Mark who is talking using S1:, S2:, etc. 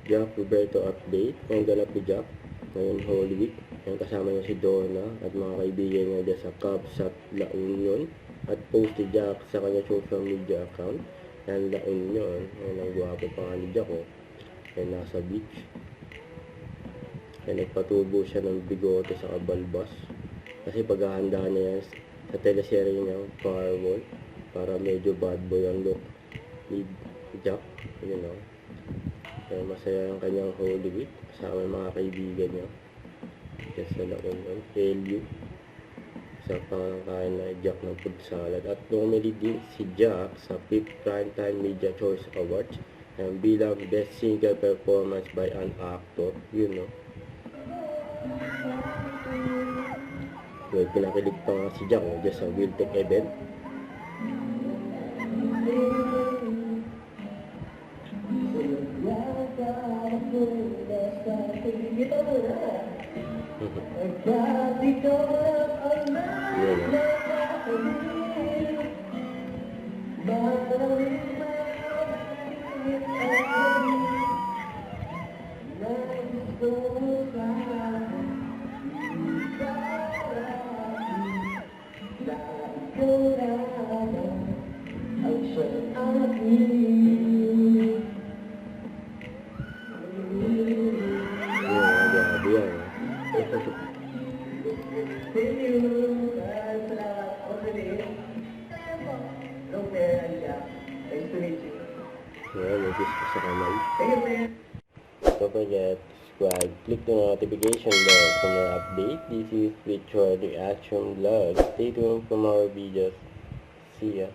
S1: Jack Roberto update. Ang ganap ni Jack ngayon Holy Week. Yan, kasama niya si Donna at mga kaibigan niya dyan sa Cubs at La Union. At post ni Jack sa kanya social media account. Yan, La Union. Yan, ang guwapo pa nga ni Jack. Oh. Yan, nasa beach. Yan, nagpatubo siya ng bigote sa kabalbas. Kasi paghahanda niya yan sa teleserye niya, Firewall. Para medyo bad boy ang look ni Jack. You know. Kaya masaya ang kanyang Holy Week. Kasama yung mga kaibigan niya. Just na lang yun. LU. Sa pangkain na Jack ng food salad. At nomili din si Jack sa 5th Primetime Media Choice Awards. Bilang Best Single Performance by an Actor. You know. Well, pinakilig pa nga si Jack just sa Wiltec event. Sa kamay. Don't forget to subscribe, click the notification bell for more update. This is Richard Reaction Vlog. Stay tuned for more videos. See ya.